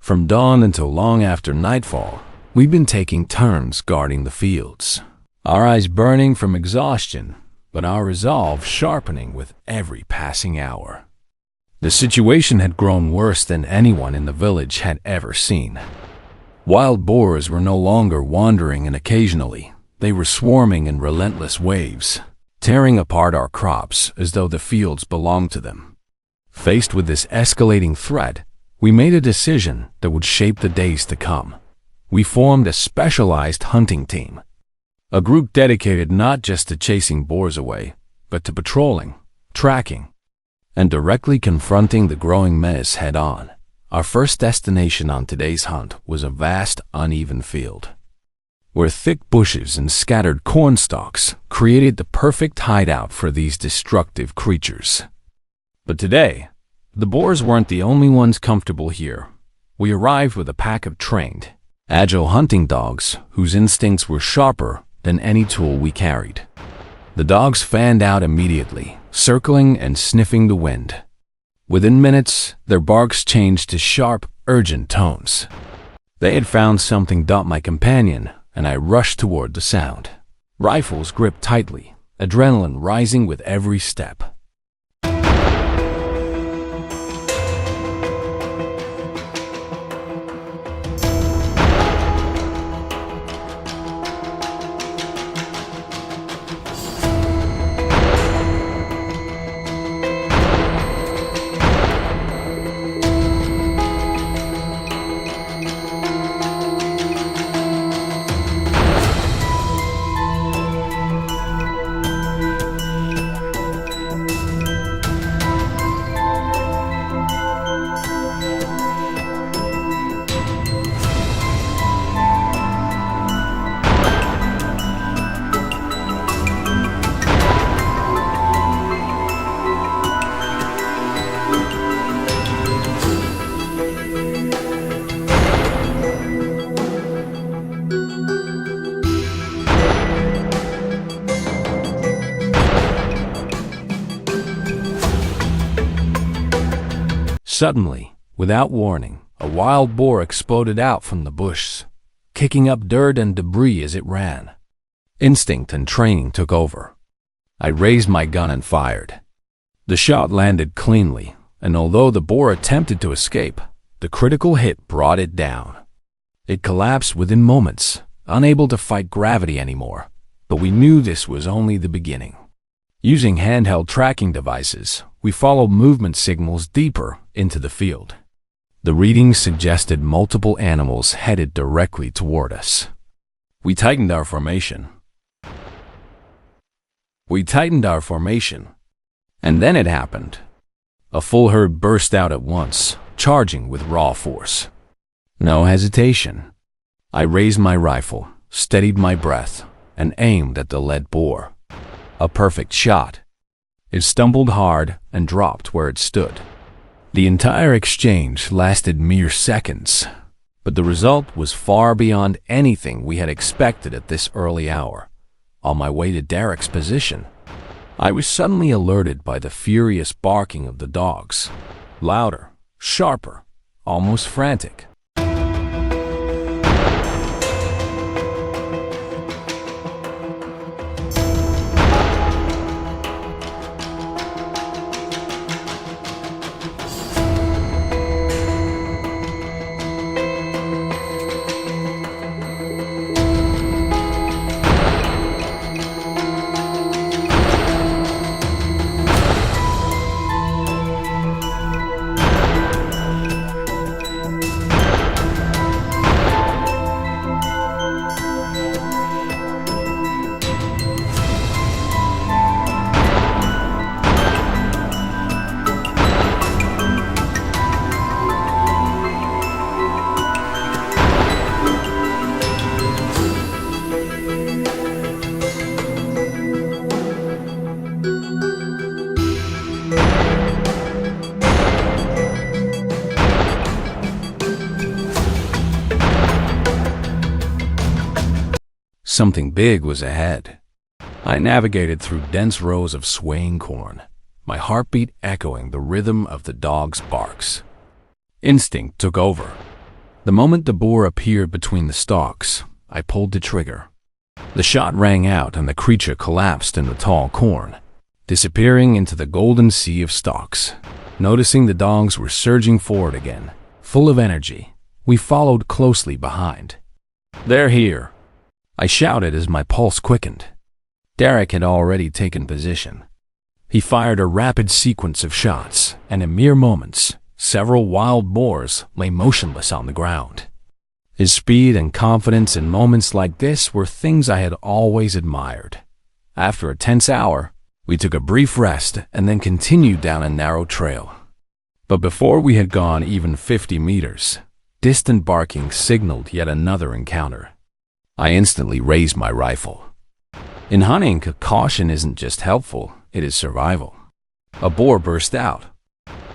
From dawn until long after nightfall, we've been taking turns guarding the fields, our eyes burning from exhaustion, but our resolve sharpening with every passing hour. The situation had grown worse than anyone in the village had ever seen. Wild boars were no longer wandering, and occasionally they were swarming in relentless waves, tearing apart our crops as though the fields belonged to them. Faced with this escalating threat, we made a decision that would shape the days to come. We formed a specialized hunting team, a group dedicated not just to chasing boars away, but to patrolling, tracking, and directly confronting the growing menace head-on. Our first destination on today's hunt was a vast, uneven field, where thick bushes and scattered corn stalks created the perfect hideout for these destructive creatures. But today, the boars weren't the only ones comfortable here. We arrived with a pack of trained, agile hunting dogs whose instincts were sharper than any tool we carried. The dogs fanned out immediately, circling and sniffing the wind. Within minutes, their barks changed to sharp, urgent tones. They had found something, thought my companion, and I rushed toward the sound. Rifles gripped tightly, adrenaline rising with every step. Suddenly, without warning, a wild boar exploded out from the bush, kicking up dirt and debris as it ran. Instinct and training took over. I raised my gun and fired. The shot landed cleanly, and although the boar attempted to escape, the critical hit brought it down. It collapsed within moments, unable to fight gravity anymore, but we knew this was only the beginning. Using handheld tracking devices, we followed movement signals deeper into the field. The readings suggested multiple animals headed directly toward us. We tightened our formation. And then it happened. A full herd burst out at once, charging with raw force. No hesitation. I raised my rifle, steadied my breath, and aimed at the led boar. A perfect shot. It stumbled hard and dropped where it stood. The entire exchange lasted mere seconds, but the result was far beyond anything we had expected at this early hour. On my way to Derek's position, I was suddenly alerted by the furious barking of the dogs. Louder, sharper, almost frantic. Something big was ahead. I navigated through dense rows of swaying corn, my heartbeat echoing the rhythm of the dog's barks. Instinct took over. The moment the boar appeared between the stalks, I pulled the trigger. The shot rang out and the creature collapsed in the tall corn, disappearing into the golden sea of stalks. Noticing the dogs were surging forward again, full of energy, we followed closely behind. "They're here," I shouted as my pulse quickened. Derek had already taken position. He fired a rapid sequence of shots, and in mere moments, several wild boars lay motionless on the ground. His speed and confidence in moments like this were things I had always admired. After a tense hour, we took a brief rest and then continued down a narrow trail. But before we had gone even 50 meters, distant barking signaled yet another encounter. I instantly raised my rifle. In hunting, caution isn't just helpful, it is survival. A boar burst out.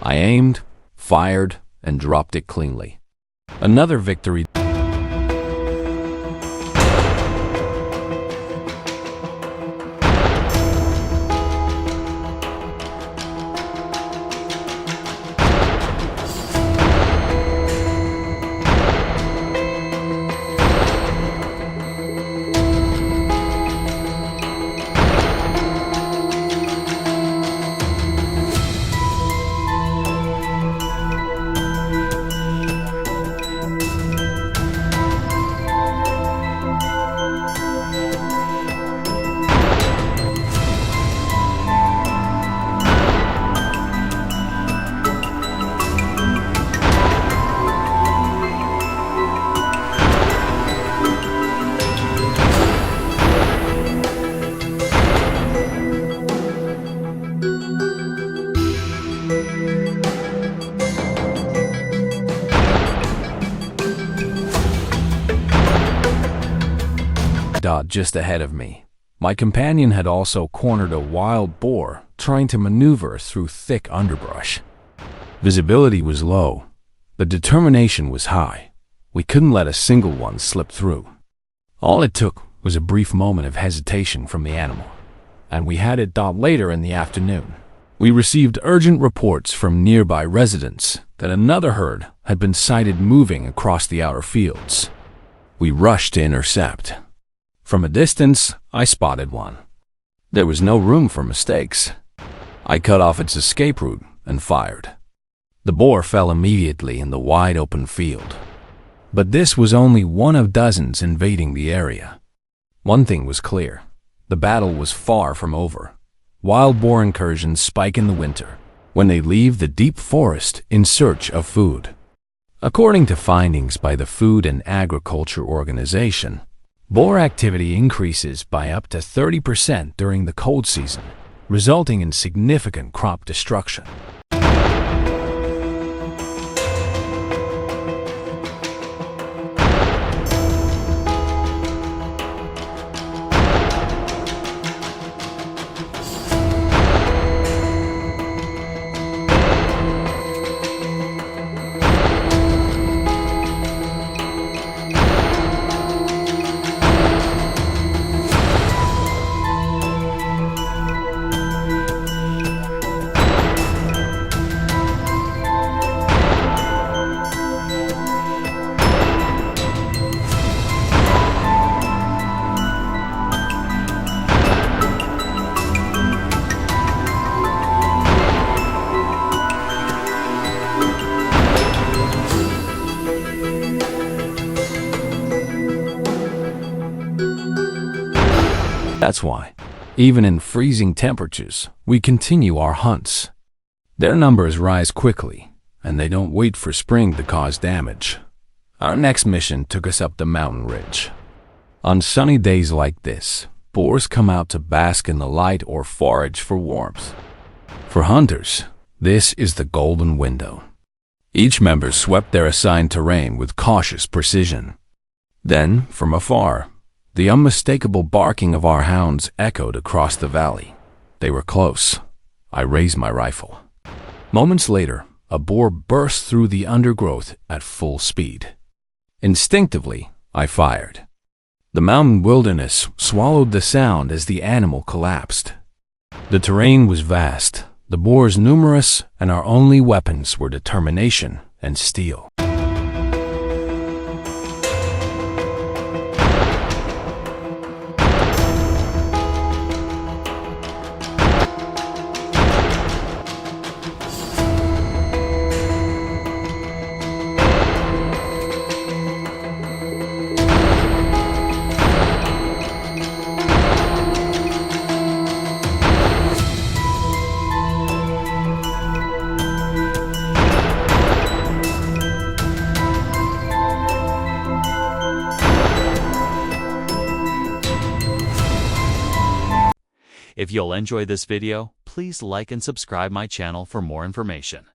I aimed, fired, and dropped it cleanly. Another victory. Just ahead of me. My companion had also cornered a wild boar, trying to maneuver through thick underbrush. Visibility was low, but determination was high. We couldn't let a single one slip through. All it took was a brief moment of hesitation from the animal, and we had it later in the afternoon. We received urgent reports from nearby residents that another herd had been sighted moving across the outer fields. We rushed to intercept. From a distance, I spotted one. There was no room for mistakes. I cut off its escape route and fired. The boar fell immediately in the wide open field. But this was only one of dozens invading the area. One thing was clear. The battle was far from over. Wild boar incursions spike in the winter, when they leave the deep forest in search of food. According to findings by the Food and Agriculture Organization, boar activity increases by up to 30% during the cold season, resulting in significant crop destruction. That's why, even in freezing temperatures, we continue our hunts. Their numbers rise quickly, and they don't wait for spring to cause damage. Our next mission took us up the mountain ridge. On sunny days like this, boars come out to bask in the light or forage for warmth. For hunters, this is the golden window. Each member swept their assigned terrain with cautious precision. Then, from afar, the unmistakable barking of our hounds echoed across the valley. They were close. I raised my rifle. Moments later, a boar burst through the undergrowth at full speed. Instinctively, I fired. The mountain wilderness swallowed the sound as the animal collapsed. The terrain was vast, the boars numerous, and our only weapons were determination and steel. If you'll enjoy this video, please like and subscribe my channel for more information.